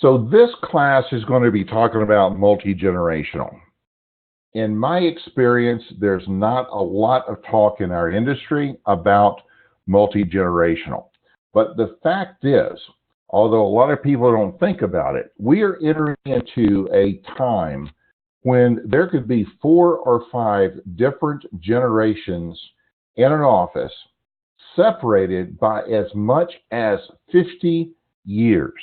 So this class is going to be talking about multi-generational. In my experience, there's not a lot of talk in our industry about multi-generational. But the fact is, although a lot of people don't think about it, we are entering into a time when there could be 4 or 5 different generations in an office separated by as much as 50 years.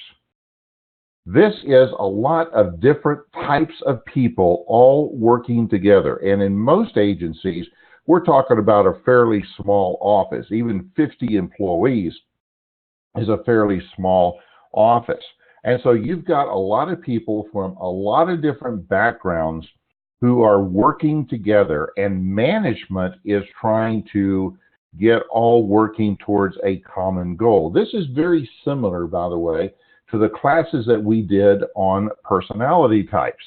This is a lot of different types of people all working together. And in most agencies, we're talking about a fairly small office. Even 50 employees is a fairly small office. And so you've got a lot of people from a lot of different backgrounds who are working together, and management is trying to get all working towards a common goal. This is very similar, by the way, to the classes that we did on personality types.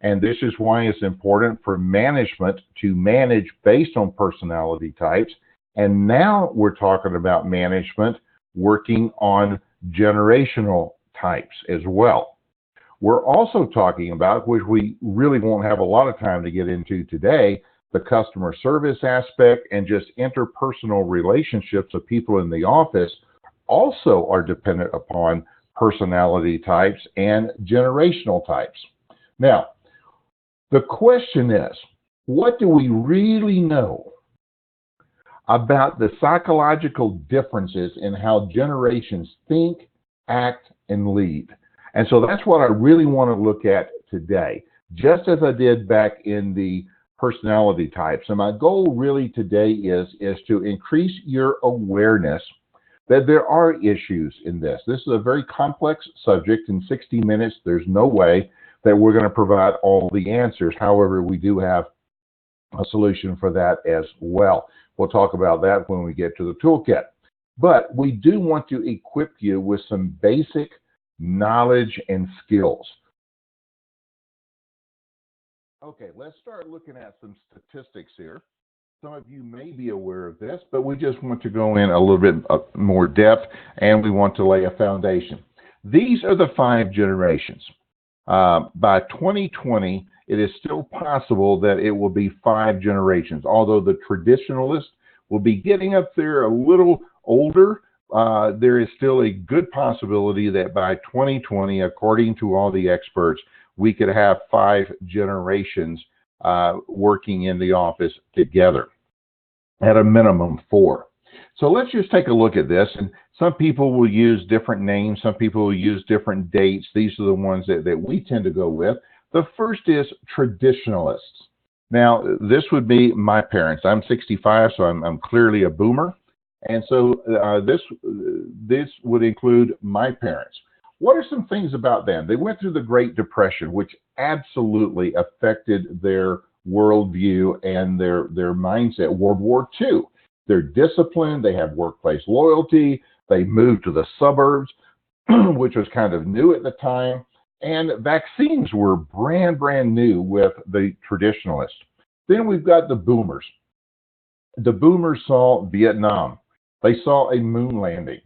And this is why it's important for management to manage based on personality types. And now we're talking about management working on generational types as well. We're also talking about, which we really won't have a lot of time to get into today, the customer service aspect and just interpersonal relationships of people in the office also are dependent upon personality types and generational types. Now, the question is, what do we really know about the psychological differences in how generations think, act, and lead? And so that's what I really want to look at today, just as I did back in the personality types. And my goal really today is to increase your awareness that there are issues in this. This is a very complex subject. In 60 minutes, there's no way that we're going to provide all the answers. However, we do have a solution for that as well. We'll talk about that when we get to the toolkit. But we do want to equip you with some basic knowledge and skills. Okay, let's start looking at some statistics here. Some of you may be aware of this, but we just want to go in a little bit more depth, and we want to lay a foundation. These are the 5 generations. By 2020, it is still possible that it will be 5 generations, although the traditionalists will be getting up there a little older. There is still a good possibility that by 2020, according to all the experts, we could have 5 generations working in the office together, at a minimum 4. So let's just take a look at this. And some people will use different names. Some people will use different dates. These are the ones that we tend to go with. The first is traditionalists. Now, this would be my parents. I'm 65, so I'm clearly a boomer. And so this would include my parents. What are some things about them? They went through the Great Depression, which absolutely affected their worldview and their mindset. World War II. They're disciplined. They have workplace loyalty. They moved to the suburbs, which was kind of new at the time. And vaccines were brand new with the traditionalists. Then we've got the boomers. The boomers saw Vietnam. They saw a moon landing.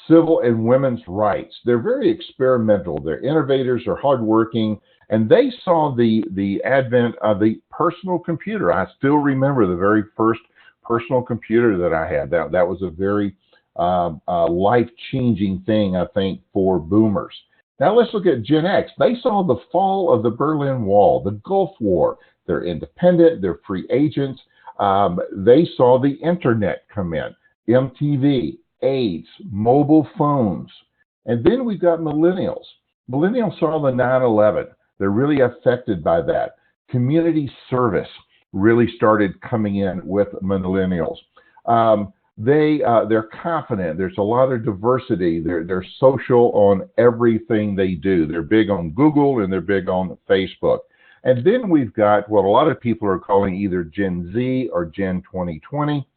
Civil and women's rights. They're very experimental. They're innovators, they're hardworking, and they saw the advent of the personal computer. I still remember the very first personal computer that I had. That was a very life-changing thing, I think, for boomers. Now let's look at Gen X. They saw the fall of the Berlin Wall, the Gulf War. They're independent, they're free agents. They saw the internet come in, MTV, AIDS, mobile phones. And then we've got millennials. Millennials saw the 9/11. They're really affected by that. Community service really started coming in with millennials. They're confident. There's a lot of diversity. They're social on everything they do. They're big on Google and they're big on Facebook. And then we've got what a lot of people are calling either Gen Z or Gen 2020.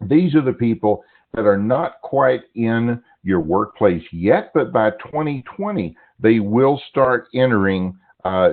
These are the people that are not quite in your workplace yet, but by 2020, they will start entering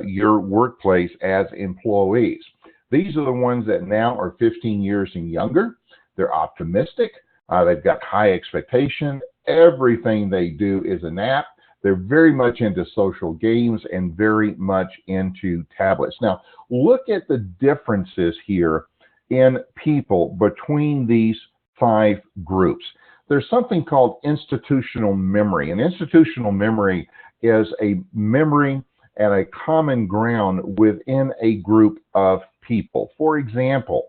your workplace as employees. These are the ones that now are 15 years and younger. They're optimistic. They've got high expectation. Everything they do is an app. They're very much into social games and very much into tablets. Now, look at the differences here in people between these 5 groups. There's something called institutional memory. And institutional memory is a memory and a common ground within a group of people. For example,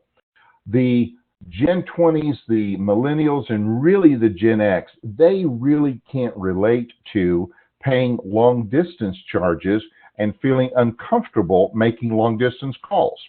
the Gen 20s, the millennials, and really the Gen X, they really can't relate to paying long distance charges and feeling uncomfortable making long distance calls.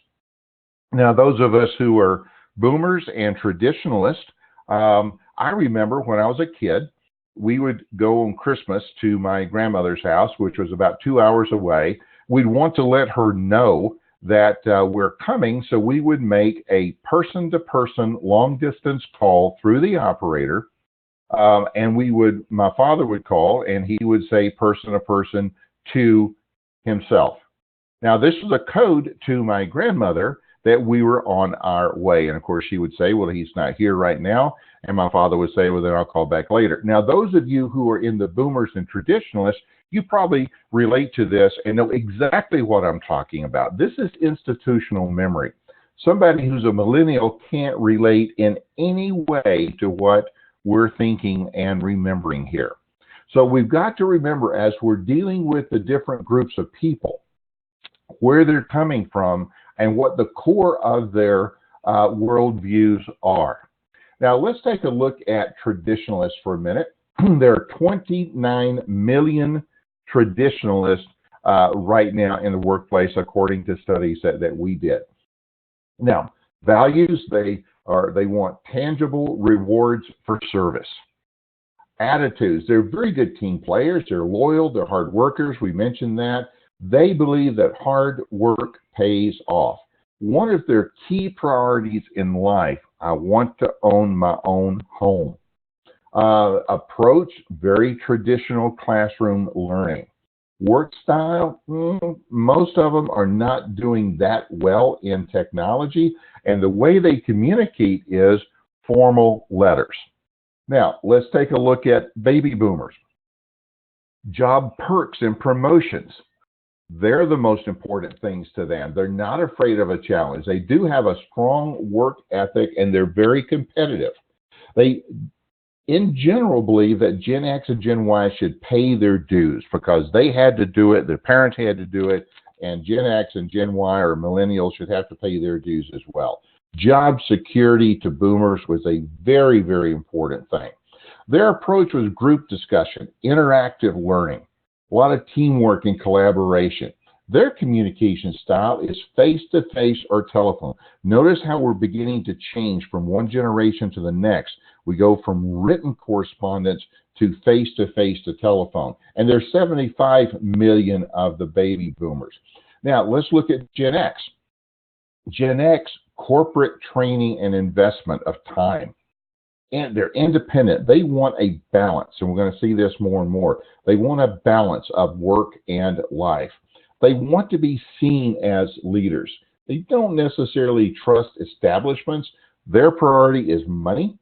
Now, those of us who are boomers and traditionalists, I remember when I was a kid, we would go on Christmas to my grandmother's house, which was about 2 hours away. We'd want to let her know that we're coming, so we would make a person-to-person long-distance call through the operator, and my father would call, and he would say person-to-person to himself. Now, this was a code to my grandmother that we were on our way. And of course, she would say, well, he's not here right now. And my father would say, well, then I'll call back later. Now, those of you who are in the boomers and traditionalists, you probably relate to this and know exactly what I'm talking about. This is institutional memory. Somebody who's a millennial can't relate in any way to what we're thinking and remembering here. So we've got to remember, as we're dealing with the different groups of people, where they're coming from and what the core of their worldviews are. Now, let's take a look at traditionalists for a minute. There are 29 million traditionalists right now in the workplace, according to studies that we did. Now, values, they want tangible rewards for service. Attitudes, they're very good team players. They're loyal. They're hard workers. We mentioned that. They believe that hard work pays off. One of their key priorities in life, I want to own my own home. Approach, very traditional classroom learning. Work style, most of them are not doing that well in technology, and the way they communicate is formal letters. Now, let's take a look at baby boomers. Job perks and promotions. They're the most important things to them. They're not afraid of a challenge. They do have a strong work ethic, and they're very competitive. They, in general, believe that Gen X and Gen Y should pay their dues because they had to do it, their parents had to do it, and Gen X and Gen Y or millennials should have to pay their dues as well. Job security to boomers was a very, very important thing. Their approach was group discussion, interactive learning, a lot of teamwork and collaboration. Their communication style is face-to-face or telephone. Notice how we're beginning to change from one generation to the next. We go from written correspondence to face-to-face to telephone. And there's 75 million of the baby boomers. Now, let's look at Gen X. Gen X, corporate training and investment of time. And they're independent. They want a balance, and we're going to see this more and more. They want a balance of work and life. They want to be seen as leaders. They don't necessarily trust establishments. Their priority is money.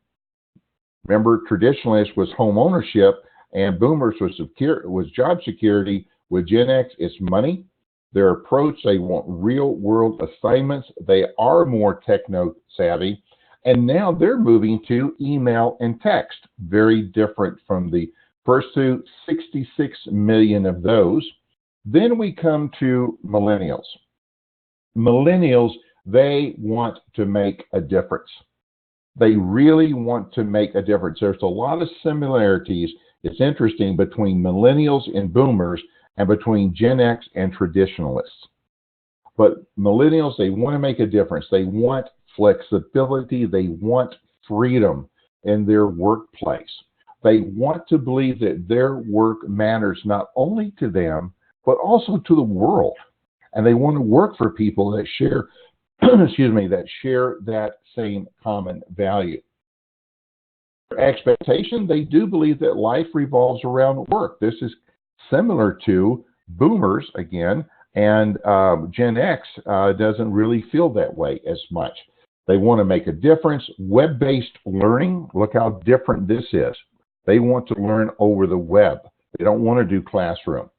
Remember, traditionalists was home ownership, and boomers was job security. With Gen X, it's money. Their approach, they want real-world assignments. They are more techno-savvy. And now they're moving to email and text, very different from the first two, 66 million of those. Then we come to millennials. Millennials, they want to make a difference. They really want to make a difference. There's a lot of similarities, it's interesting, between millennials and boomers and between Gen X and traditionalists. But millennials, they want to make a difference. They want flexibility. They want freedom in their workplace. They want to believe that their work matters not only to them, but also to the world. And they want to work for people that share, that share that same common value. Expectation, they do believe that life revolves around work. This is similar to boomers, again, and Gen X doesn't really feel that way as much. They want to make a difference. Web-based learning, look how different this is. They want to learn over the web. They don't want to do classroom.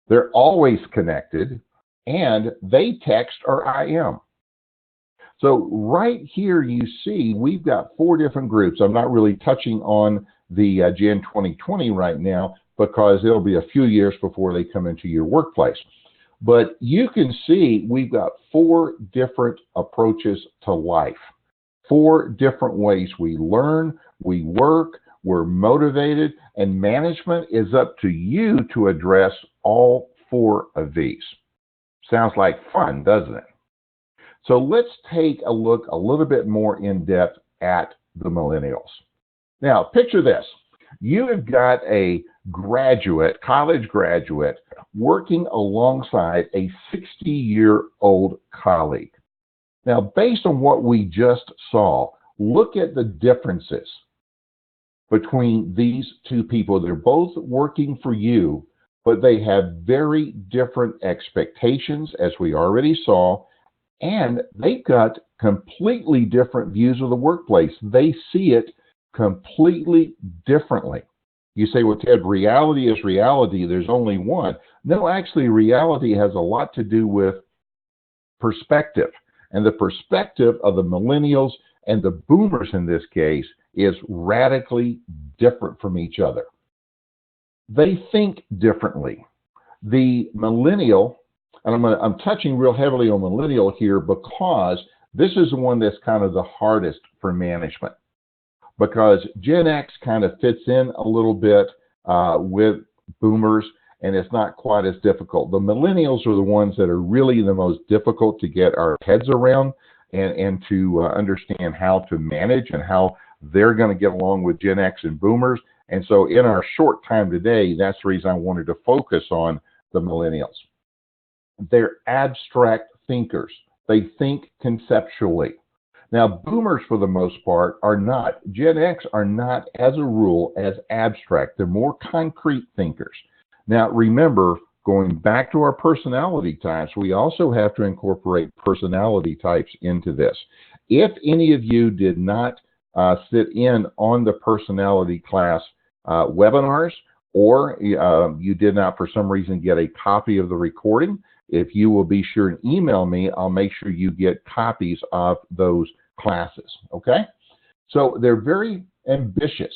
They're always connected, and they text or IM. So right here you see we've got 4 different groups. I'm not really touching on the Gen 2020 right now because it'll be a few years before they come into your workplace. But you can see we've got 4 different approaches to life, 4 different ways we learn, we work, we're motivated, and management is up to you to address all 4 of these. Sounds like fun, doesn't it? So let's take a look a little bit more in depth at the millennials. Now, picture this. You have got a graduate, college graduate, working alongside a 60-year-old colleague. Now, based on what we just saw, look at the differences between these 2 people. They're both working for you, but they have very different expectations, as we already saw, and they've got completely different views of the workplace. They see it completely differently. You say, well, Ted, reality is reality. There's only one. No, actually, reality has a lot to do with perspective. And the perspective of the millennials and the boomers in this case is radically different from each other. They think differently. The millennial, and I'm touching real heavily on millennial here because this is the one that's kind of the hardest for management, because Gen X kind of fits in a little bit with boomers, and it's not quite as difficult. The millennials are the ones that are really the most difficult to get our heads around and to understand how to manage and how they're going to get along with Gen X and boomers. And so in our short time today, that's the reason I wanted to focus on the millennials. They're abstract thinkers. They think conceptually. Now, boomers, for the most part, are not. Gen X are not, as a rule, as abstract. They're more concrete thinkers. Now, remember, going back to our personality types, we also have to incorporate personality types into this. If any of you did not sit in on the personality class webinars, or you did not, for some reason, get a copy of the recording, if you will be sure and email me, I'll make sure you get copies of those classes, okay? So they're very ambitious,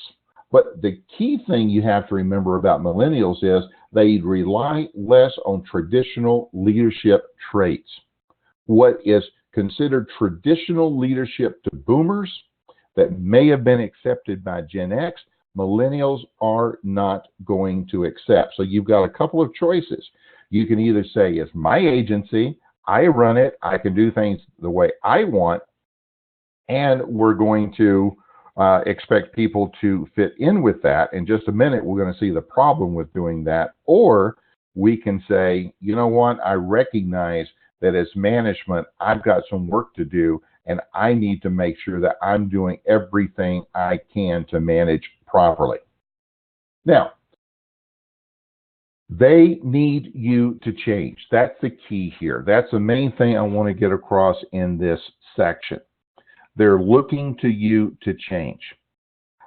but the key thing you have to remember about millennials is they rely less on traditional leadership traits. What is considered traditional leadership to boomers that may have been accepted by Gen X, millennials are not going to accept. So you've got a couple of choices. You can either say, it's my agency, I run it, I can do things the way I want, and we're going to expect people to fit in with that. In just a minute, we're going to see the problem with doing that. Or we can say, you know what, I recognize that as management, I've got some work to do, and I need to make sure that I'm doing everything I can to manage properly. Now, they need you to change. That's the key here. That's the main thing I want to get across in this section. They're looking to you to change.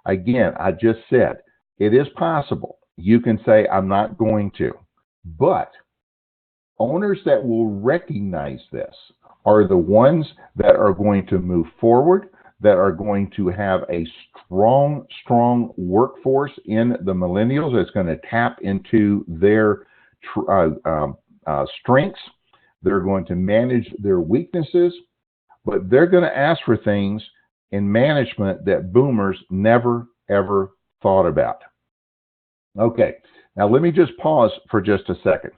Again, I just said, it is possible. You can say, I'm not going to. But owners that will recognize this are the ones that are going to move forward, that are going to have a strong workforce in the millennials that's going to tap into their strengths. They're going to manage their weaknesses, but they're going to ask for things in management that boomers never, ever thought about. Okay, now let me just pause for just a second.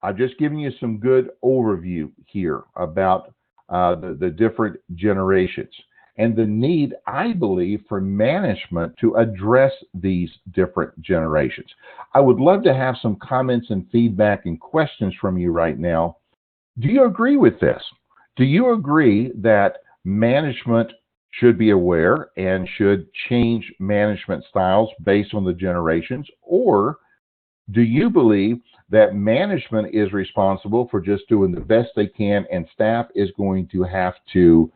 I've just given you some good overview here about the different generations and the need, I believe, for management to address these different generations. I would love to have some comments and feedback and questions from you right now. Do you agree with this? Do you agree that management should be aware and should change management styles based on the generations? Or do you believe that management is responsible for just doing the best they can and staff is going to have to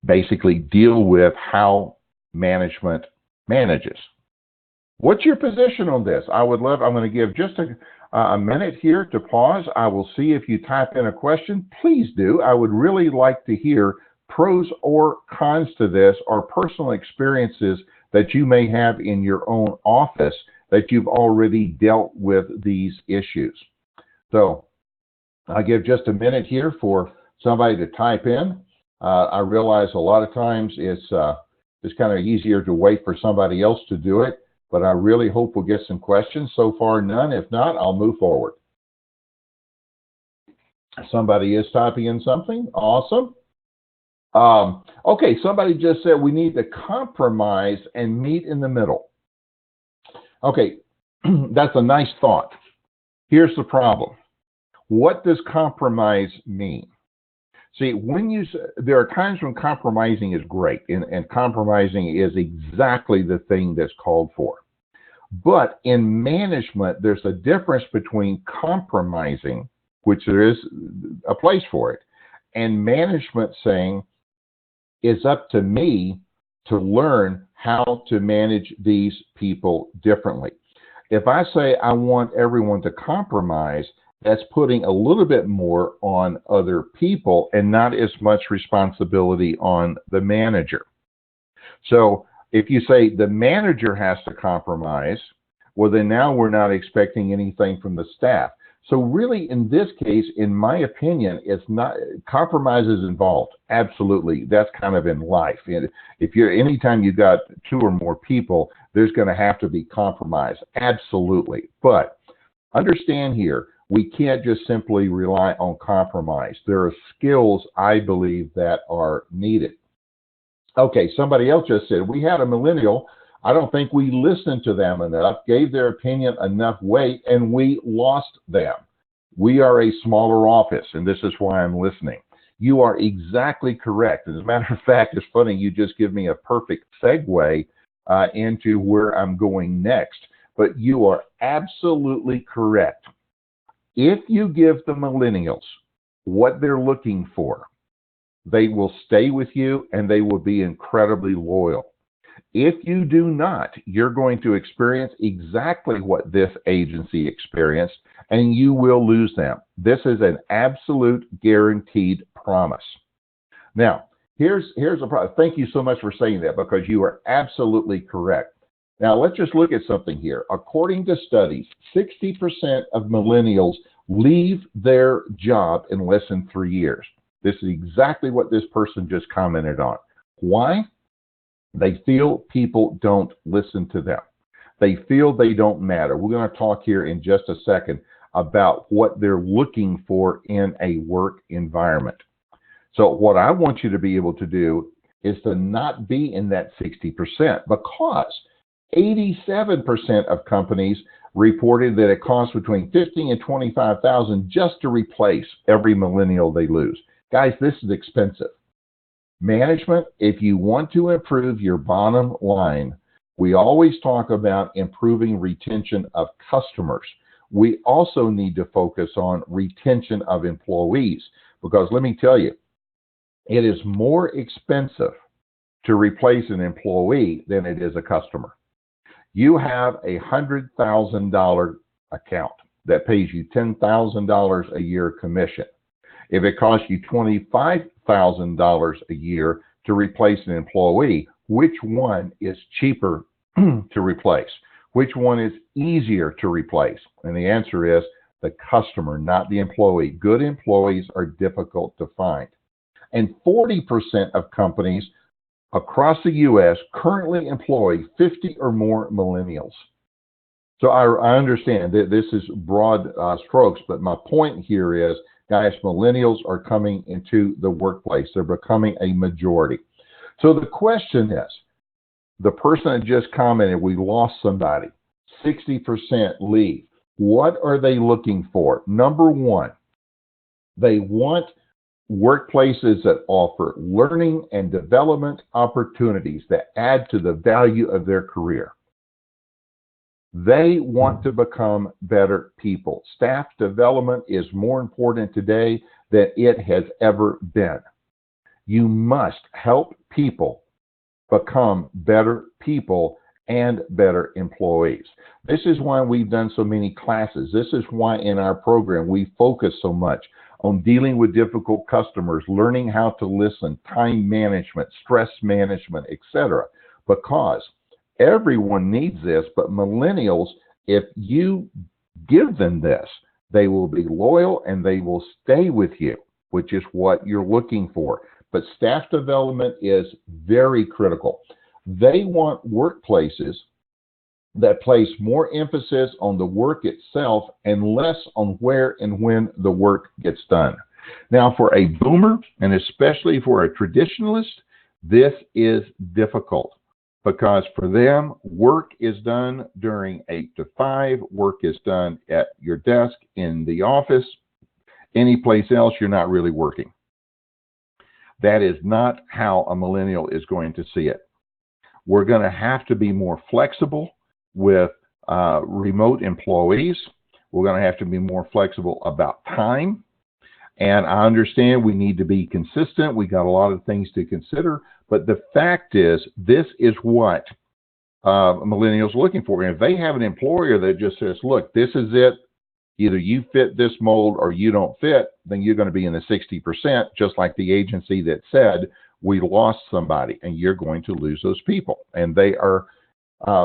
basically deal with how management manages? What's your position on this? I'm going to give just a minute here to pause. I will see if you type in a question. Please do. I would really like to hear pros or cons to this, or personal experiences that you may have in your own office that you've already dealt with these issues. So I'll give just a minute here for somebody to type in. I realize a lot of times it's kind of easier to wait for somebody else to do it, but I really hope we'll get some questions. So far, none. If not, I'll move forward. Somebody is typing in something. Awesome. Okay, somebody just said we need to compromise and meet in the middle. Okay, that's a nice thought. Here's the problem. What does compromise mean? See, there are times when compromising is great, and compromising is exactly the thing that's called for. But in management, there's a difference between compromising, which there is a place for it, and management saying, it's up to me to learn how to manage these people differently. If I say I want everyone to compromise, that's putting a little bit more on other people and not as much responsibility on the manager. So if you say the manager has to compromise, well, then now we're not expecting anything from the staff. So really, in this case, in my opinion, it's not compromises involved. Absolutely, that's kind of in life. And anytime you got two or more people, there's going to have to be compromise. Absolutely, but understand here, we can't just simply rely on compromise. There are skills, I believe, that are needed. Okay, somebody else just said we had a millennial. I don't think we listened to them enough, gave their opinion enough weight, and we lost them. We are a smaller office, and this is why I'm listening. You are exactly correct. As a matter of fact, it's funny, you just give me a perfect segue into where I'm going next. But you are absolutely correct. If you give the millennials what they're looking for, they will stay with you and they will be incredibly loyal. If you do not, you're going to experience exactly what this agency experienced, and you will lose them. This is an absolute guaranteed promise. Now, here's a problem. Thank you so much for saying that, because you are absolutely correct. Now, let's just look at something here. According to studies, 60% of millennials leave their job in less than 3 years. This is exactly what this person just commented on. Why? They feel people don't listen to them. They feel they don't matter. We're going to talk here in just a second about what they're looking for in a work environment. So what I want you to be able to do is to not be in that 60%, because 87% of companies reported that it costs between $15,000 and $25,000 just to replace every millennial they lose. Guys, this is expensive. Management, if you want to improve your bottom line, we always talk about improving retention of customers. We also need to focus on retention of employees, because let me tell you, it is more expensive to replace an employee than it is a customer. You have a $100,000 account that pays you $10,000 a year commission. If it costs you $25,000 a year to replace an employee, which one is cheaper to replace? Which one is easier to replace? And the answer is the customer, not the employee. Good employees are difficult to find. And 40% of companies across the U.S. currently employ 50 or more millennials. So I understand that this is broad strokes, but my point here is, guys, millennials are coming into the workplace. They're becoming a majority. So the question is, the person that just commented, we lost somebody, 60% leave. What are they looking for? Number one, they want workplaces that offer learning and development opportunities that add to the value of their career. They want to become better people. Staff development is more important today than it has ever been. You must help people become better people and better employees. This is why we've done so many classes. This is why in our program we focus so much on dealing with difficult customers, learning how to listen, time management, stress management, etc. Because everyone needs this, but millennials, if you give them this, they will be loyal and they will stay with you, which is what you're looking for. But staff development is very critical. They want workplaces that place more emphasis on the work itself and less on where and when the work gets done. Now, for a boomer, and especially for a traditionalist, this is difficult because for them, work is done during 8 to 5, work is done at your desk, in the office, any place else, you're not really working. That is not how a millennial is going to see it. We're going to have to be more flexible with remote employees. We're going to have to be more flexible about time. And I understand we need to be consistent. We got a lot of things to consider. But the fact is, this is what millennials are looking for. And if they have an employer that just says, look, this is it, either you fit this mold or you don't fit, then you're going to be in the 60%, just like the agency that said, we lost somebody, and you're going to lose those people. And they are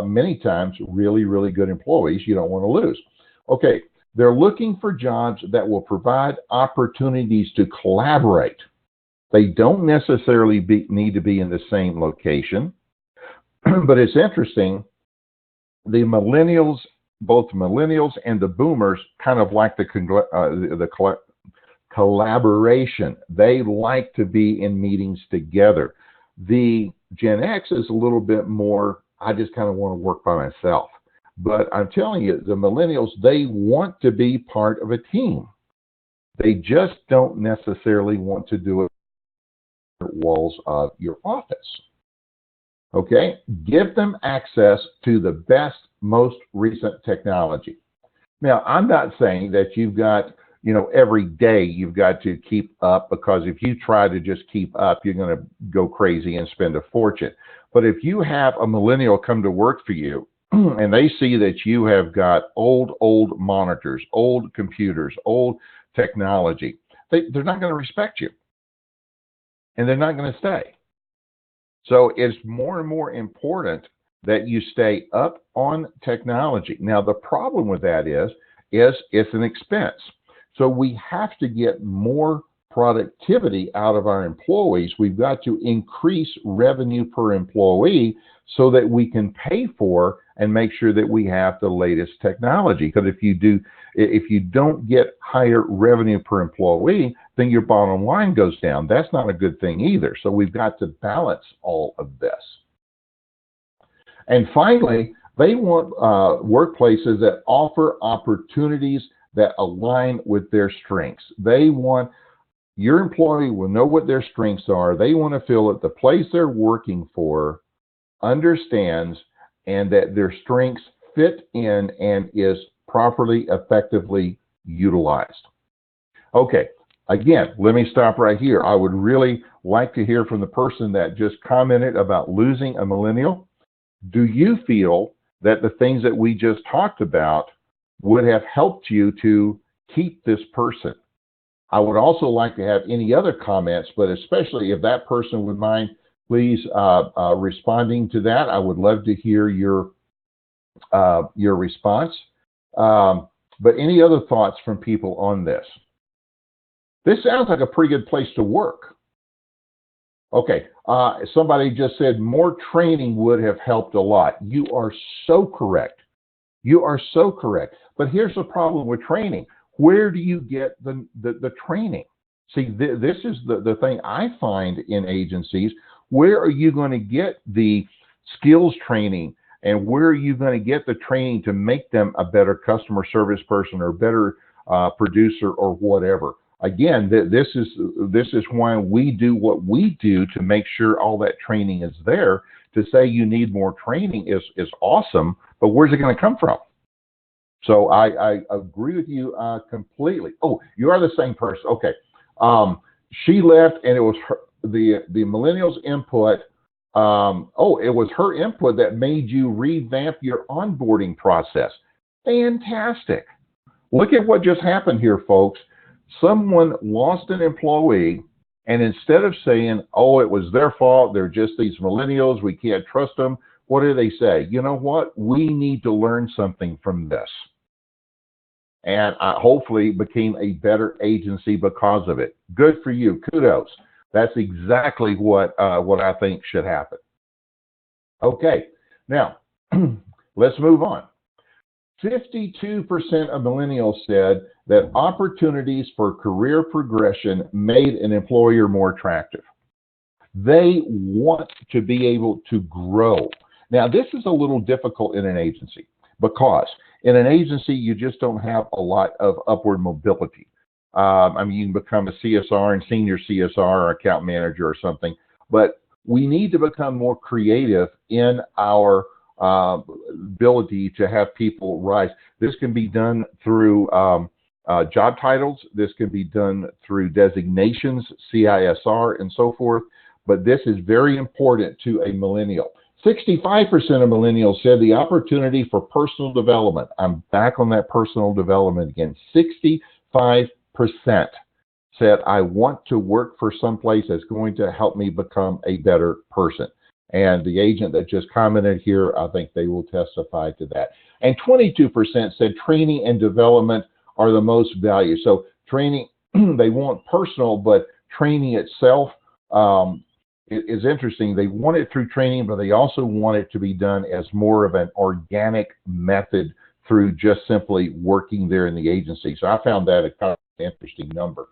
many times really, really good employees you don't want to lose. Okay, they're looking for jobs that will provide opportunities to collaborate. They don't necessarily need to be in the same location. But it's interesting, the millennials, both millennials and the boomers, kind of like the collaboration. They like to be in meetings together. The Gen X is a little bit more, I just kind of want to work by myself. But I'm telling you, the millennials, they want to be part of a team. They just don't necessarily want to do it in the walls of your office. Okay? Give them access to the best, most recent technology. Now, I'm not saying that you've got, every day you've got to keep up, because if you try to just keep up, you're going to go crazy and spend a fortune. But if you have a millennial come to work for you and they see that you have got old monitors, old computers, old technology, they're not going to respect you. And they're not going to stay. So it's more and more important that you stay up on technology. Now, the problem with that is it's an expense. So we have to get more productivity out of our employees. We've got to increase revenue per employee so that we can pay for and make sure that we have the latest technology. Because if you don't get higher revenue per employee, then your bottom line goes down. That's not a good thing either. So we've got to balance all of this. And finally, they want workplaces that offer opportunities that align with their strengths. They want your employee will know what their strengths are. They want to feel that the place they're working for understands and that their strengths fit in and is properly, effectively utilized. Okay, again, let me stop right here. I would really like to hear from the person that just commented about losing a millennial. Do you feel that the things that we just talked about would have helped you to keep this person? I would also like to have any other comments, but especially if that person would mind, please responding to that. I would love to hear your response. But any other thoughts from people on this? This sounds like a pretty good place to work. Okay, somebody just said more training would have helped a lot. You are so correct. You are so correct. But here's the problem with training. Where do you get the training? See, this is the thing I find in agencies. Where are you going to get the skills training, and where are you going to get the training to make them a better customer service person or better producer or whatever? Again, this is why we do what we do to make sure all that training is there. To say you need more training is awesome, but where's it going to come from? So I agree with you completely. Oh, you are the same person. Okay. She left, and it was the millennials' input Oh, it was her input that made you revamp your onboarding process. Fantastic. Look at what just happened here, folks. Someone lost an employee, and instead of saying, oh, it was their fault, they're just these millennials, we can't trust them, what do they say? You know what? We need to learn something from this. And hopefully became a better agency because of it. Good for you. Kudos. That's exactly what I think should happen. Okay, now let's move on. 52% of millennials said that opportunities for career progression made an employer more attractive. They want to be able to grow. Now, this is a little difficult in an agency because in an agency, you just don't have a lot of upward mobility. I mean, you can become a CSR and senior CSR or account manager or something, but we need to become more creative in our ability to have people rise. This can be done through job titles. This can be done through designations, CISR, and so forth. But this is very important to a millennial. 65% of millennials said the opportunity for personal development. I'm back on that personal development again. 65% said, I want to work for someplace that's going to help me become a better person. And the agent that just commented here, I think they will testify to that. And 22% said training and development are the most valued. So training, they want personal, but training itself is interesting. They want it through training, but they also want it to be done as more of an organic method through just simply working there in the agency. So I found that a kind of interesting number.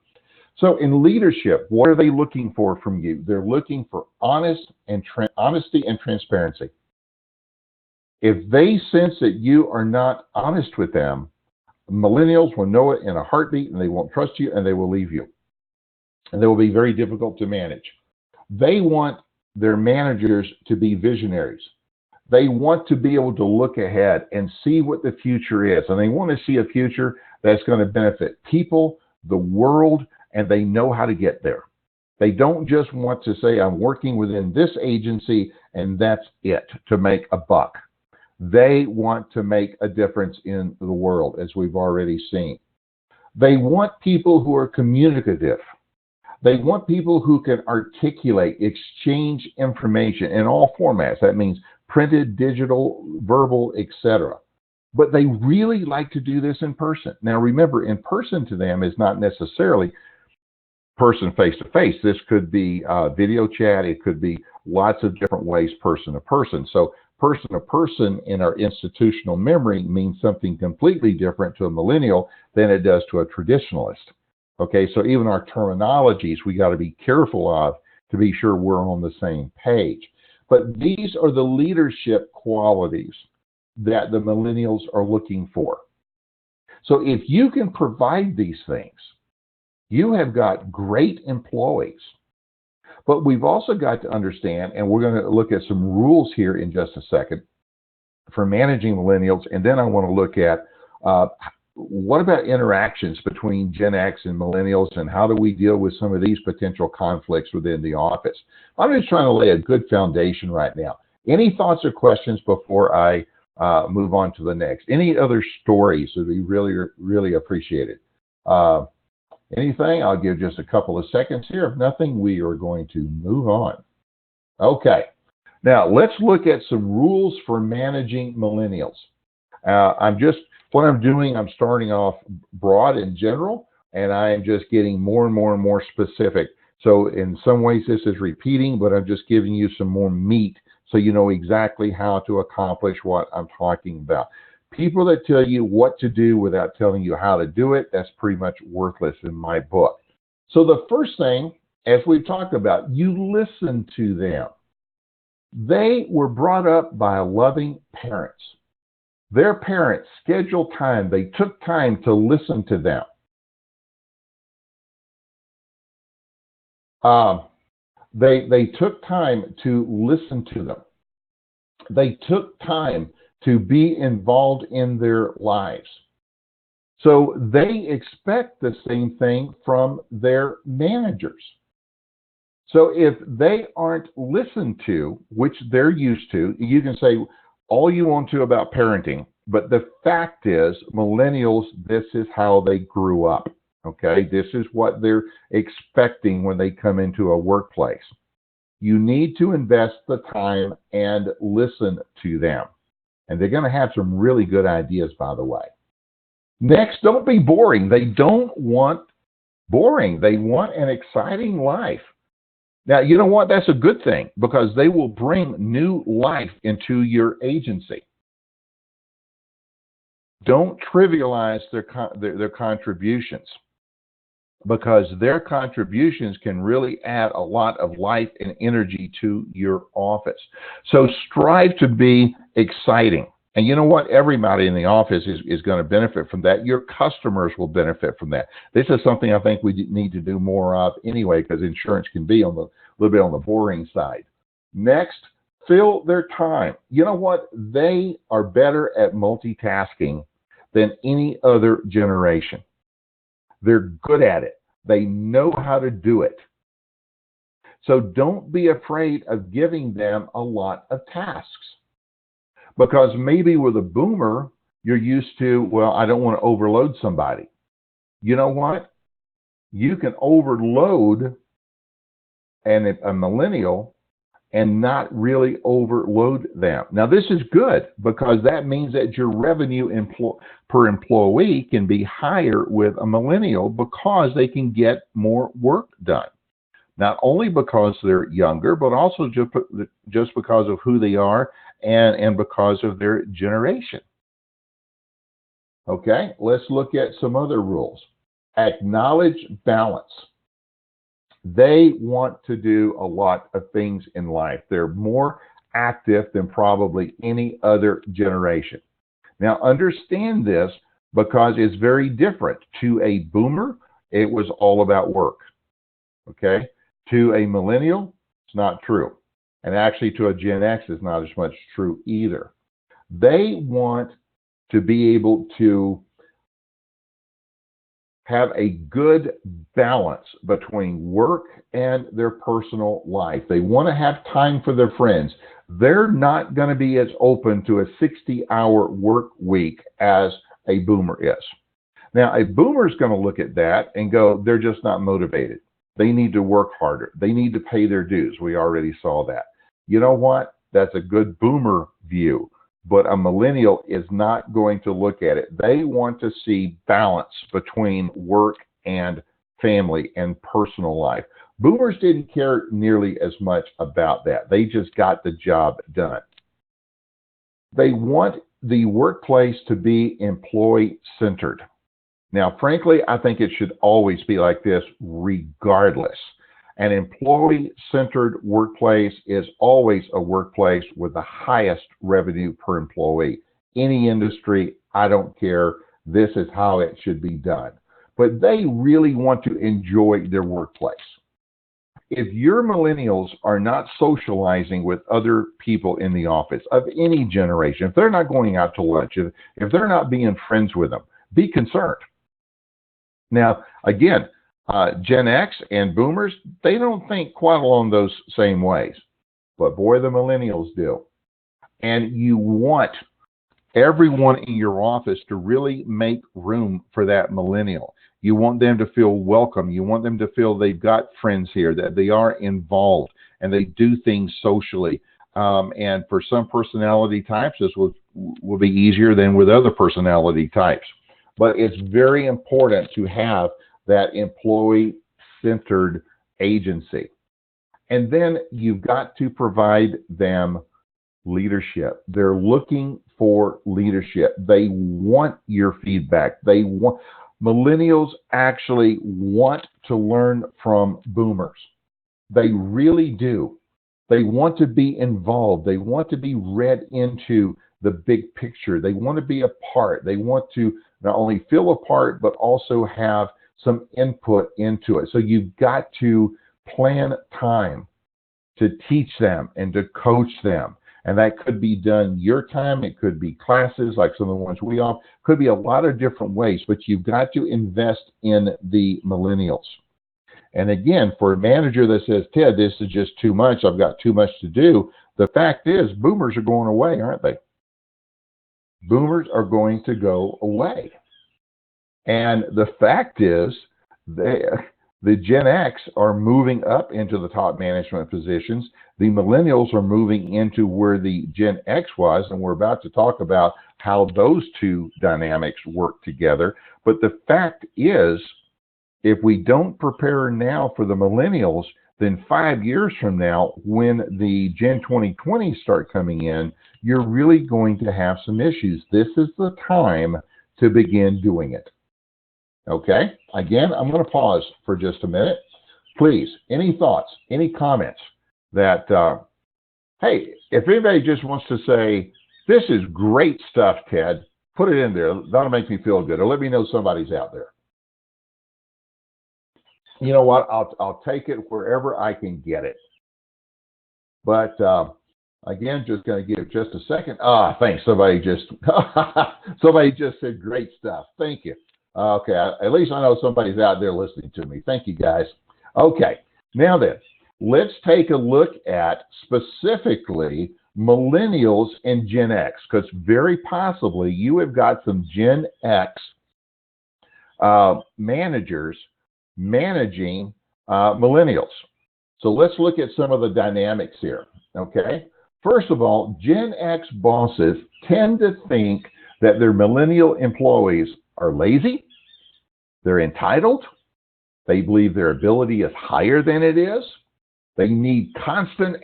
So in leadership, what are they looking for from you? They're looking for honesty and transparency. If they sense that you are not honest with them, millennials will know it in a heartbeat, and they won't trust you, and they will leave you. And they will be very difficult to manage. They want their managers to be visionaries. They want to be able to look ahead and see what the future is. And they want to see a future that's going to benefit people, the world, and they know how to get there. They don't just want to say, I'm working within this agency and that's it to make a buck. They want to make a difference in the world, as we've already seen. They want people who are communicative. They want people who can articulate, exchange information in all formats. That means printed, digital, verbal, etc. But they really like to do this in person. Now remember, in person to them is not necessarily person face-to-face. This could be video chat. It could be lots of different ways, person to person. So person to person in our institutional memory means something completely different to a millennial than it does to a traditionalist. Okay, so even our terminologies we got to be careful of to be sure we're on the same page. But these are the leadership qualities that the millennials are looking for. So if you can provide these things, you have got great employees. But we've also got to understand, and we're going to look at some rules here in just a second for managing millennials, and then I want to look at what about interactions between Gen X and millennials, and how do we deal with some of these potential conflicts within the office? I'm just trying to lay a good foundation right now. Any thoughts or questions before I move on to the next? Any other stories would be really, really appreciated. Anything? I'll give just a couple of seconds here. If nothing, we are going to move on. Okay. Now, let's look at some rules for managing millennials. What I'm doing, I'm starting off broad and general, and I am just getting more and more and more specific. So in some ways, this is repeating, but I'm just giving you some more meat so you know exactly how to accomplish what I'm talking about. People that tell you what to do without telling you how to do it, that's pretty much worthless in my book. So the first thing, as we've talked about, you listen to them. They were brought up by loving parents. Their parents scheduled time. They took time to listen to them. They took time to listen to them. They took time to be involved in their lives. So they expect the same thing from their managers. So if they aren't listened to, which they're used to, you can say all you want to about parenting, but the fact is, millennials, this is how they grew up. Okay, this is what they're expecting when they come into a workplace. You need to invest the time and listen to them. And they're going to have some really good ideas, by the way. Next, don't be boring. They don't want boring. They want an exciting life. Now, you know what? That's a good thing because they will bring new life into your agency. Don't trivialize their contributions because their contributions can really add a lot of life and energy to your office. So strive to be exciting. And you know what? Everybody in the office is going to benefit from that. Your customers will benefit from that. This is something I think we need to do more of anyway, because insurance can be a little bit on the boring side. Next, fill their time. You know what? They are better at multitasking than any other generation. They're good at it. They know how to do it. So don't be afraid of giving them a lot of tasks. Because maybe with a boomer, you're used to, well, I don't want to overload somebody. You know what? You can overload a millennial and not really overload them. Now, this is good because that means that your revenue per employee can be higher with a millennial because they can get more work done. Not only because they're younger, but also just because of who they are and because of their generation. Okay, let's look at some other rules. Acknowledge balance. They want to do a lot of things in life. They're more active than probably any other generation. Now, understand this because it's very different. To a boomer, it was all about work. Okay? To a millennial, it's not true. And actually, to a Gen X, it's not as much true either. They want to be able to have a good balance between work and their personal life. They want to have time for their friends. They're not going to be as open to a 60-hour work week as a boomer is. Now, a boomer is going to look at that and go, they're just not motivated. They need to work harder. They need to pay their dues. We already saw that. You know what? That's a good boomer view. But a millennial is not going to look at it. They want to see balance between work and family and personal life. Boomers didn't care nearly as much about that. They just got the job done. They want the workplace to be employee-centered. Now, frankly, I think it should always be like this regardless. An employee-centered workplace is always a workplace with the highest revenue per employee. Any industry, I don't care. This is how it should be done. But they really want to enjoy their workplace. If your millennials are not socializing with other people in the office of any generation, if they're not going out to lunch, if they're not being friends with them, be concerned. Now, again, Gen X and boomers, they don't think quite along those same ways. But boy, the millennials do. And you want everyone in your office to really make room for that millennial. You want them to feel welcome. You want them to feel they've got friends here, that they are involved, and they do things socially. And for some personality types, this will be easier than with other personality types. But it's very important to have that employee-centered agency. And then you've got to provide them leadership. They're looking for leadership. They want your feedback. Millennials actually want to learn from boomers. They really do. They want to be involved. They want to be read into the big picture. They want to be a part. They want to not only feel a part, but also have some input into it. So you've got to plan time to teach them and to coach them. And that could be done your time. It could be classes like some of the ones we offer. Could be a lot of different ways, but you've got to invest in the millennials. And again, for a manager that says, Ted, this is just too much, I've got too much to do, the fact is boomers are going away, aren't they? Boomers are going to go away. And the fact is, the Gen X are moving up into the top management positions. The millennials are moving into where the Gen X was, and we're about to talk about how those two dynamics work together. But the fact is, if we don't prepare now for the millennials, then 5 years from now, when the Gen 2020s start coming in, you're really going to have some issues. This is the time to begin doing it. Okay? Again, I'm going to pause for just a minute. Please, any thoughts, any comments that, hey, if anybody just wants to say, this is great stuff, Ted, put it in there. That'll make me feel good. Or let me know somebody's out there. You know what? I'll take it wherever I can get it. But again, just going to give just a second. Thanks. Somebody just said great stuff. Thank you. Okay, at least I know somebody's out there listening to me. Thank you, guys. Okay, now then, let's take a look at specifically millennials and Gen X, because very possibly you have got some Gen X managers managing millennials. So let's look at some of the dynamics here, okay? First of all, Gen X bosses tend to think that their millennial employees are lazy, they're entitled, they believe their ability is higher than it is, they need constant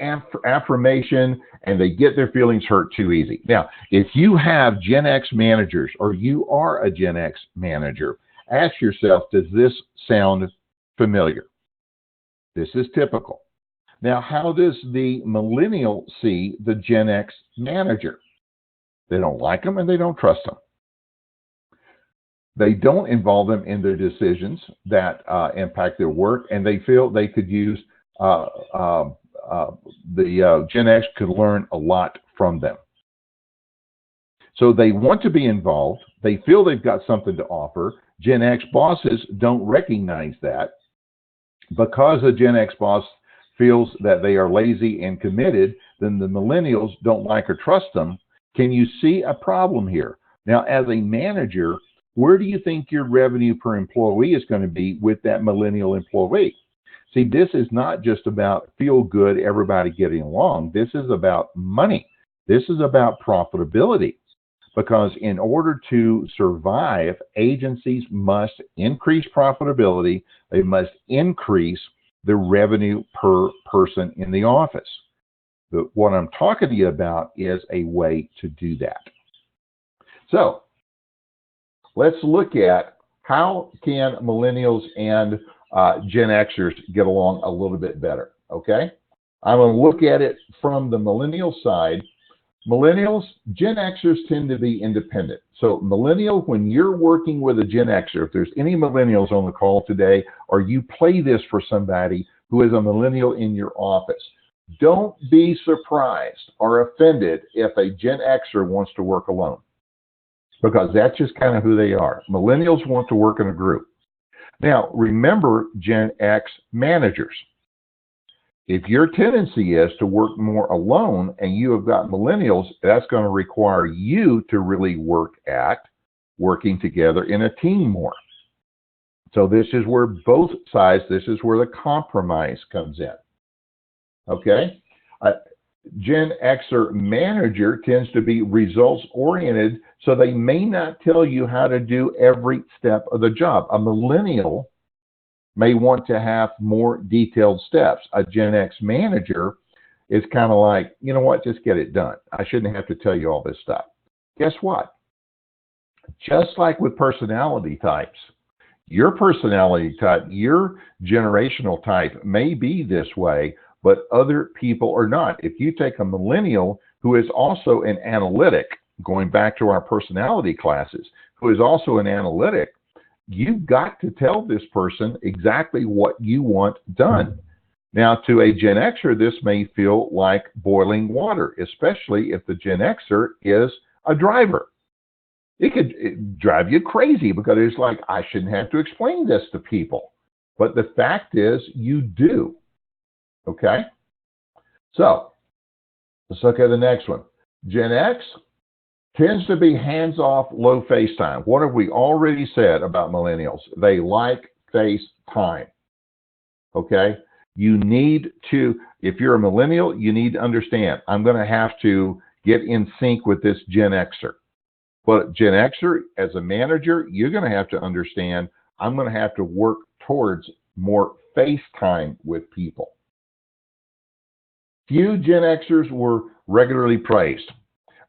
affirmation, and they get their feelings hurt too easy. Now, if you have Gen X managers or you are a Gen X manager, ask yourself, does this sound familiar? This is typical. Now, how does the millennial see the Gen X manager? They don't like them and they don't trust them. They don't involve them in their decisions that impact their work, and they feel they could use the Gen X could learn a lot from them. So they want to be involved. They feel they've got something to offer. Gen X bosses don't recognize that. Because a Gen X boss feels that they are lazy and committed, then the millennials don't like or trust them. Can you see a problem here? Now, as a manager, where do you think your revenue per employee is going to be with that millennial employee? See, this is not just about feel good, everybody getting along. This is about money. This is about profitability. Because in order to survive, agencies must increase profitability. They must increase the revenue per person in the office. But what I'm talking to you about is a way to do that. So let's look at how can millennials and Gen Xers get along a little bit better, okay? I'm going to look at it from the millennial side. Millennials, Gen Xers tend to be independent. So millennial, when you're working with a Gen Xer, if there's any millennials on the call today, or you play this for somebody who is a millennial in your office, don't be surprised or offended if a Gen Xer wants to work alone, because that's just kind of who they are. Millennials want to work in a group. Now, remember Gen X managers. If your tendency is to work more alone and you have got millennials, that's going to require you to really work at working together in a team more. So this is where both sides, this is where the compromise comes in. Okay? Gen Xer manager tends to be results oriented, so they may not tell you how to do every step of the job. A millennial may want to have more detailed steps. A Gen X manager is kind of like, you know what, just get it done. I shouldn't have to tell you all this stuff. Guess what? Just like with personality types, your personality type, your generational type may be this way, but other people are not. If you take a millennial who is also an analytic, going back to our personality classes, who is also an analytic, you've got to tell this person exactly what you want done. Now, to a Gen Xer, this may feel like boiling water, especially if the Gen Xer is a driver. It could drive you crazy because it's like, I shouldn't have to explain this to people. But the fact is, you do. Okay? So, let's look at the next one. Gen X tends to be hands-off, low face time. What have we already said about millennials? They like face time. Okay? You need to, if you're a millennial, you need to understand, I'm going to have to get in sync with this Gen Xer. But Gen Xer, as a manager, you're going to have to understand, I'm going to have to work towards more face time with people. Few Gen Xers were regularly praised.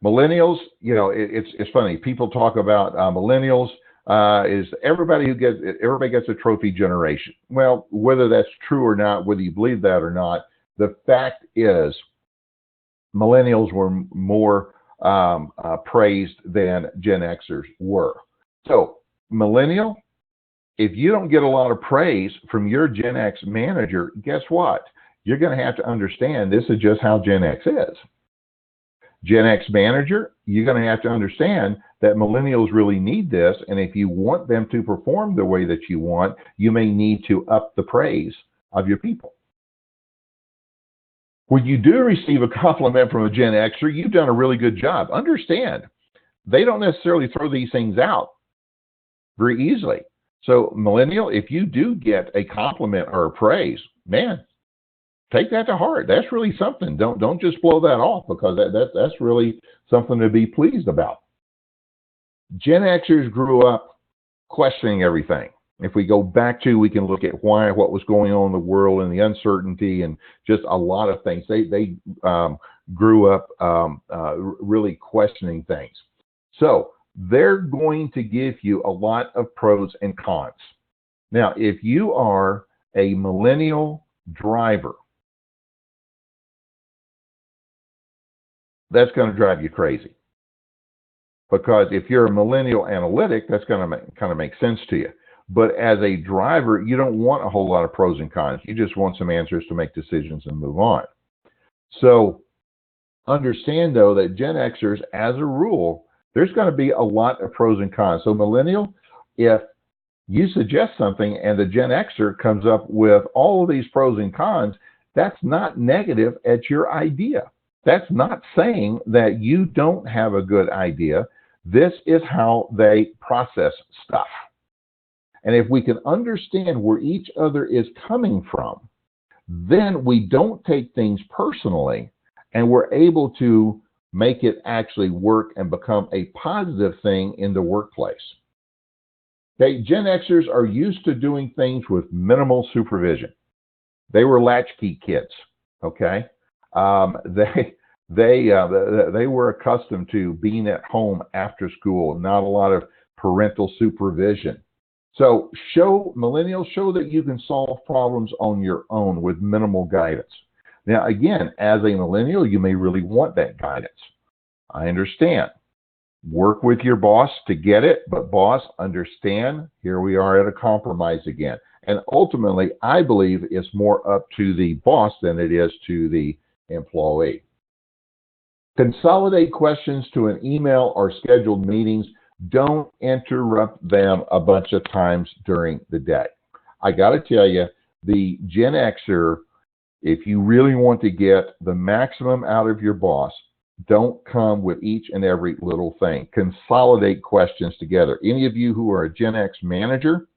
Millennials, it's funny. People talk about millennials is everybody gets a trophy generation. Well, whether that's true or not, whether you believe that or not, the fact is millennials were more praised than Gen Xers were. So, millennial, if you don't get a lot of praise from your Gen X manager, guess what? You're going to have to understand this is just how Gen X is. Gen X manager, you're going to have to understand that millennials really need this, and if you want them to perform the way that you want, you may need to up the praise of your people. When you do receive a compliment from a Gen Xer, you've done a really good job. Understand, they don't necessarily throw these things out very easily. So, millennial, if you do get a compliment or a praise, man, take that to heart. That's really something. Don't just blow that off, because that's really something to be pleased about. Gen Xers grew up questioning everything. If we go back to, we can look at what was going on in the world and the uncertainty and just a lot of things. They grew up really questioning things. So they're going to give you a lot of pros and cons. Now, if you are a millennial driver, that's going to drive you crazy. Because if you're a millennial analytic, that's going to kind of make sense to you. But as a driver, you don't want a whole lot of pros and cons. You just want some answers to make decisions and move on. So understand, though, that Gen Xers, as a rule, there's going to be a lot of pros and cons. So millennial, if you suggest something and the Gen Xer comes up with all of these pros and cons, that's not negative at your idea. That's not saying that you don't have a good idea. This is how they process stuff. And if we can understand where each other is coming from, then we don't take things personally, and we're able to make it actually work and become a positive thing in the workplace. Okay, Gen Xers are used to doing things with minimal supervision. They were latchkey kids. Okay, they were accustomed to being at home after school, not a lot of parental supervision. So millennials, show that you can solve problems on your own with minimal guidance. Now, again, as a millennial, you may really want that guidance. I understand. Work with your boss to get it, but boss, understand, here we are at a compromise again. And ultimately, I believe it's more up to the boss than it is to the employee. Consolidate questions to an email or scheduled meetings. Don't interrupt them a bunch of times during the day. I got to tell you, the Gen Xer, if you really want to get the maximum out of your boss, don't come with each and every little thing. Consolidate questions together. Any of you who are a Gen X manager,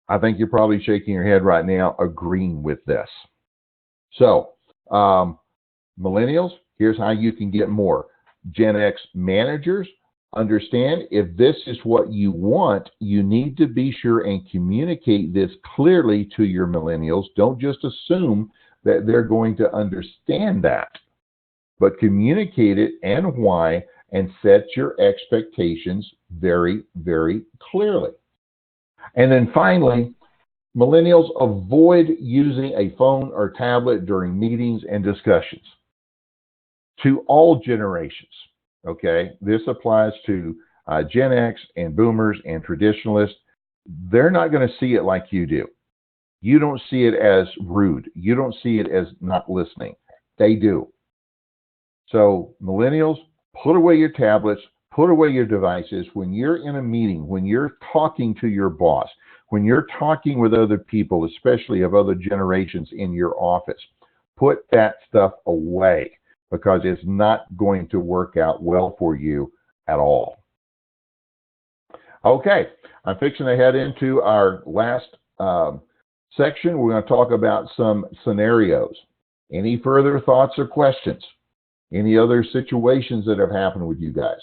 I think you're probably shaking your head right now agreeing with this. So, millennials, here's how you can get more. Gen X managers, understand, if this is what you want, you need to be sure and communicate this clearly to your millennials. Don't just assume that they're going to understand that, but communicate it and why, and set your expectations very, very clearly. And then finally, millennials, avoid using a phone or tablet during meetings and discussions. To all generations. Okay, this applies to Gen X and boomers and traditionalists. They're not going to see it like you do. You don't see it as rude. You don't see it as not listening. They do. So millennials, put away your tablets, put away your devices. When you're in a meeting, when you're talking to your boss, when you're talking with other people, especially of other generations in your office, put that stuff away because it's not going to work out well for you at all. Okay, I'm fixing to head into our last section. We're going to talk about some scenarios. Any further thoughts or questions? Any other situations that have happened with you guys?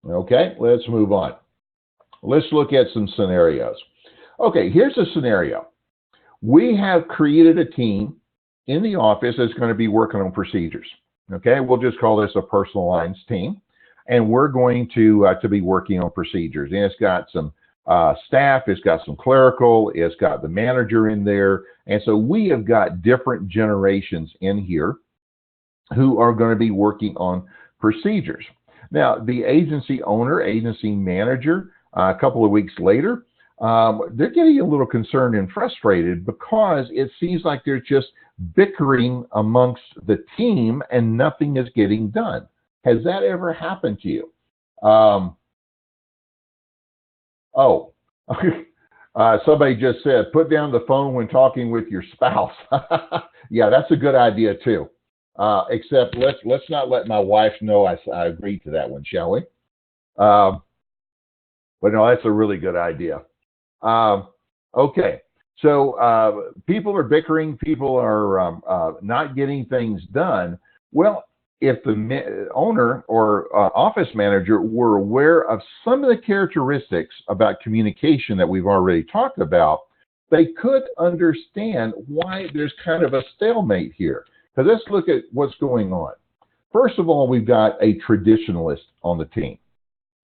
Okay, let's move on. Let's look at some scenarios. Okay, here's a scenario. We have created a team in the office that's going to be working on procedures. Okay, we'll just call this a personal lines team. And we're going to be working on procedures. And it's got some staff, it's got some clerical, it's got the manager in there. And so we have got different generations in here who are going to be working on procedures. Now, the agency owner, agency manager, a couple of weeks later, they're getting a little concerned and frustrated because it seems like they're just bickering amongst the team and nothing is getting done. Has that ever happened to you? Somebody just said, put down the phone when talking with your spouse. Yeah, that's a good idea too. Except let's not let my wife know I agreed to that one, shall we? But no, that's a really good idea. Okay, so people are bickering, people are not getting things done. Well, if the owner or office manager were aware of some of the characteristics about communication that we've already talked about, they could understand why there's kind of a stalemate here. So let's look at what's going on. First of all, we've got a traditionalist on the team.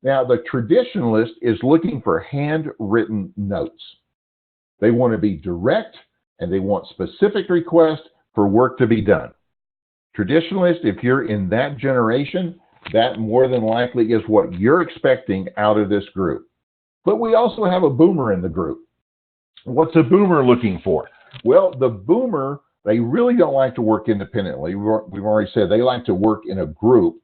Now, the traditionalist is looking for handwritten notes. They want to be direct, and they want specific requests for work to be done. Traditionalist, if you're in that generation, that more than likely is what you're expecting out of this group. But we also have a boomer in the group. What's a boomer looking for? Well, the boomer, they really don't like to work independently. We've already said they like to work in a group,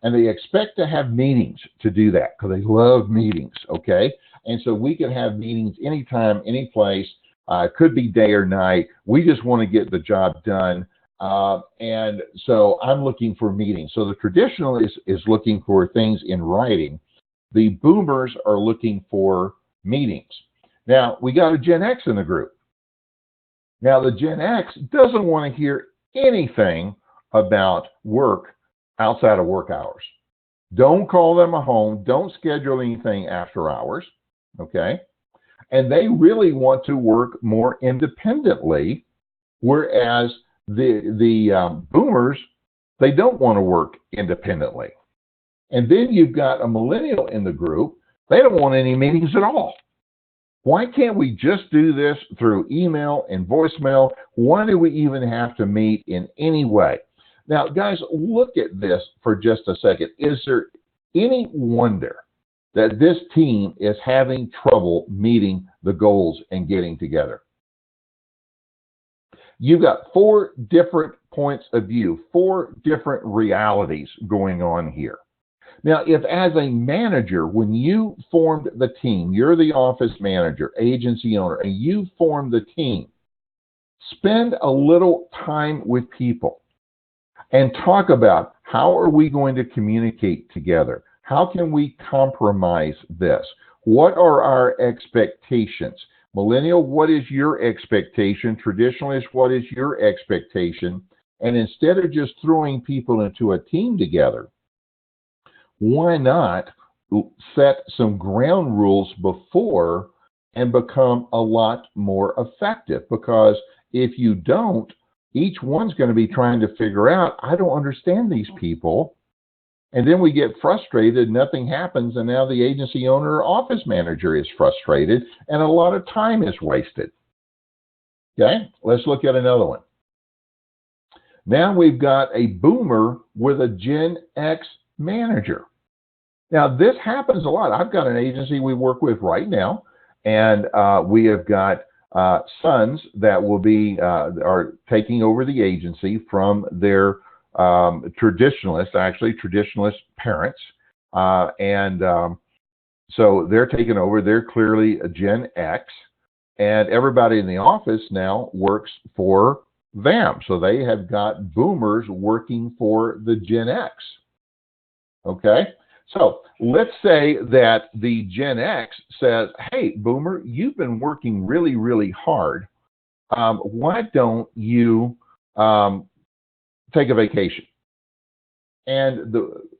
and they expect to have meetings to do that because they love meetings, okay? And so we can have meetings anytime, any place. It could be day or night. We just want to get the job done. And so I'm looking for meetings. So the traditionalist is looking for things in writing. The boomers are looking for meetings. Now, we got a Gen X in the group. Now, the Gen X doesn't want to hear anything about work outside of work hours. Don't call them at home. Don't schedule anything after hours, okay? And they really want to work more independently, whereas the boomers, they don't want to work independently. And then you've got a millennial in the group. They don't want any meetings at all. Why can't we just do this through email and voicemail? Why do we even have to meet in any way? Now, guys, look at this for just a second. Is there any wonder that this team is having trouble meeting the goals and getting together? You've got 4 different points of view, 4 different realities going on here. Now, if as a manager, when you formed the team, you're the office manager, agency owner, and you formed the team, spend a little time with people and talk about how are we going to communicate together? How can we compromise this? What are our expectations? Millennial, what is your expectation? Traditionalist, what is your expectation? And instead of just throwing people into a team together, why not set some ground rules before and become a lot more effective? Because if you don't, each one's going to be trying to figure out, I don't understand these people. And then we get frustrated, nothing happens, and now the agency owner or office manager is frustrated, and a lot of time is wasted. Okay, let's look at another one. Now we've got a boomer with a Gen X manager. Now this happens a lot. I've got an agency we work with right now, and we have got sons that will be are taking over the agency from their traditionalist parents, and So they're taking over. They're clearly a Gen X, and everybody in the office now works for them. So they have got boomers working for the Gen X. Okay? So let's say that the Gen X says, hey, boomer, you've been working really, really hard. Why don't you take a vacation? And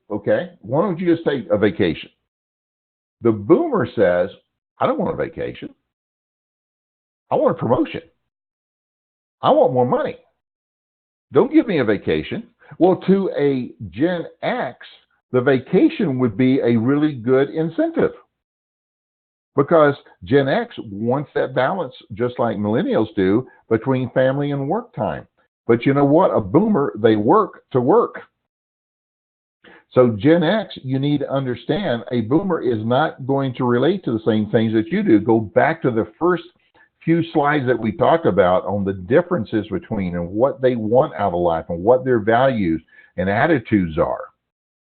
why don't you just take a vacation? The boomer says, I don't want a vacation. I want a promotion. I want more money. Don't give me a vacation. Well, to a Gen X, the vacation would be a really good incentive because Gen X wants that balance, just like millennials do, between family and work time. But you know what? A boomer, they work to work. So Gen X, you need to understand, a boomer is not going to relate to the same things that you do. Go back to the first few slides that we talked about on the differences between and what they want out of life and what their values and attitudes are.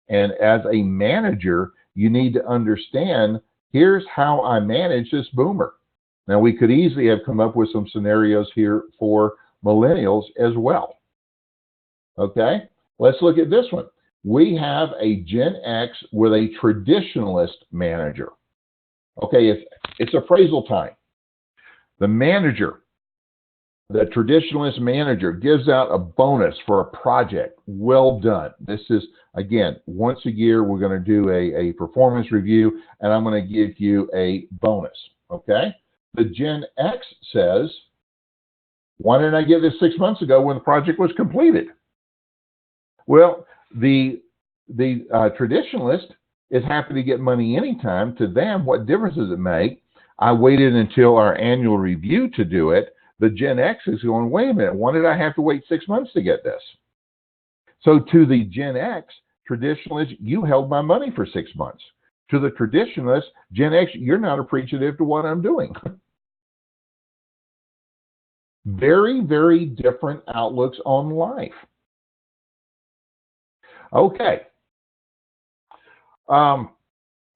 And as a manager, you need to understand, here's how I manage this boomer. Now, we could easily have come up with some scenarios here for millennials as well. Okay, let's look at this one. We have a Gen X with a traditionalist manager. Okay, it's appraisal time. The manager, the traditionalist manager, gives out a bonus for a project. Well done. This is, again, once a year, we're going to do a performance review, and I'm going to give you a bonus. Okay? The Gen X says, why didn't I get this 6 months ago when the project was completed? Well, the traditionalist is happy to get money anytime. To them, what difference does it make? I waited until our annual review to do it. The Gen X is going, wait a minute, why did I have to wait 6 months to get this? So to the Gen X traditionalist, you held my money for 6 months. To the traditionalist, Gen X, you're not appreciative to what I'm doing. Very, very different outlooks on life. Okay.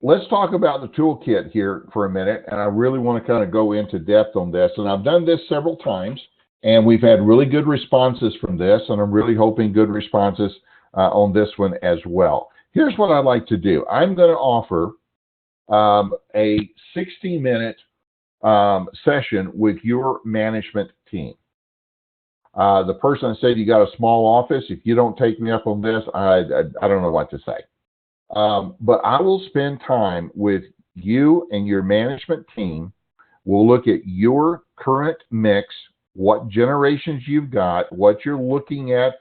Let's talk about the toolkit here for a minute, and I really want to kind of go into depth on this. And I've done this several times, and we've had really good responses from this, and I'm really hoping good responses on this one as well. Here's what I'd like to do. I'm going to offer a 60-minute session with your management team. The person said, you got a small office. If you don't take me up on this, I don't know what to say. But I will spend time with you and your management team. We'll look at your current mix, what generations you've got, what you're looking at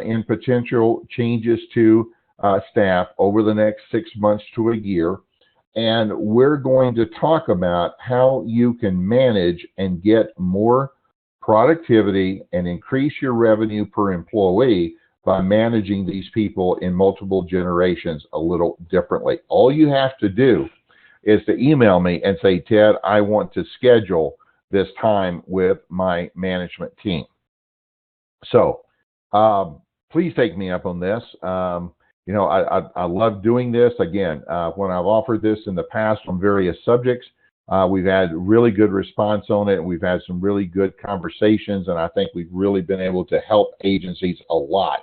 in potential changes to staff over the next 6 months to a year. And we're going to talk about how you can manage and get more productivity and increase your revenue per employee by managing these people in multiple generations a little differently. All you have to do is to email me and say, Ted, I want to schedule this time with my management team. So please take me up on this. You know, I love doing this. Again, when I've offered this in the past on various subjects, we've had really good response on it, and we've had some really good conversations, and I think we've really been able to help agencies a lot.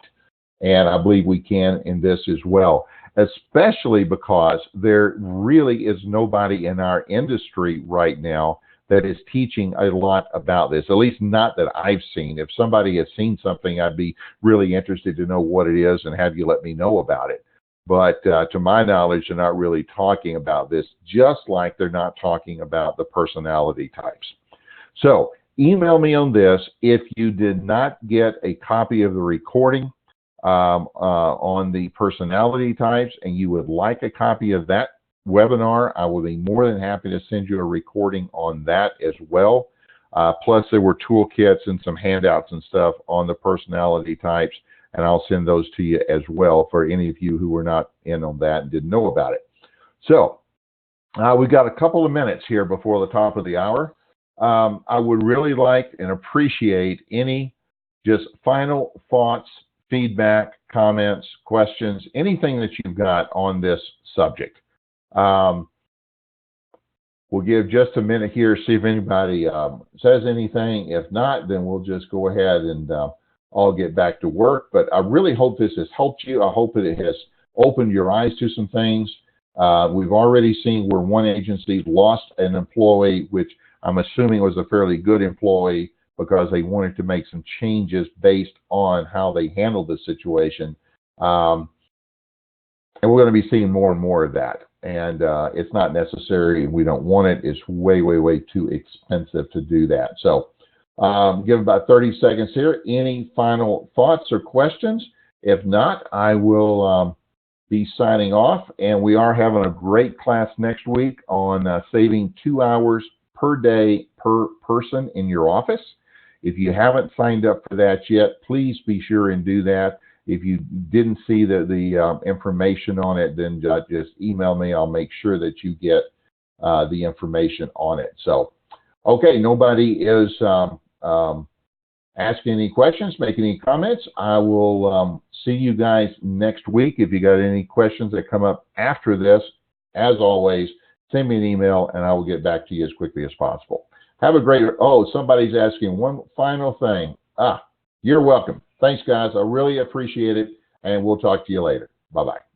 And I believe we can in this as well, especially because there really is nobody in our industry right now that is teaching a lot about this, at least not that I've seen. If somebody has seen something, I'd be really interested to know what it is and have you let me know about it. But to my knowledge, they're not really talking about this, just like they're not talking about the personality types. So email me on this. If you did not get a copy of the recording on the personality types and you would like a copy of that webinar, I will be more than happy to send you a recording on that as well. Plus, there were toolkits and some handouts and stuff on the personality types, and I'll send those to you as well for any of you who were not in on that and didn't know about it. So we've got a couple of minutes here before the top of the hour. I would really like and appreciate any just final thoughts, feedback, comments, questions, anything that you've got on this subject. We'll give just a minute here, see if anybody says anything. If not, then we'll just go ahead and all get back to work. But I really hope this has helped you. I hope that it has opened your eyes to some things. We've already seen where one agency lost an employee, which I'm assuming was a fairly good employee, because they wanted to make some changes based on how they handled the situation. And we're going to be seeing more and more of that. And it's not necessary. We don't want it. It's way, way, way too expensive to do that. So give about 30 seconds here. Any final thoughts or questions? If not, I will be signing off. And we are having a great class next week on saving 2 hours per day per person in your office. If you haven't signed up for that yet, please be sure and do that. If you didn't see the information on it, then just email me. I'll make sure that you get the information on it. So, okay, nobody is asking any questions, making any comments. I will see you guys next week. If you got any questions that come up after this, as always, send me an email and I will get back to you as quickly as possible. Have a great, somebody's asking one final thing. You're welcome. Thanks, guys. I really appreciate it, and we'll talk to you later. Bye-bye.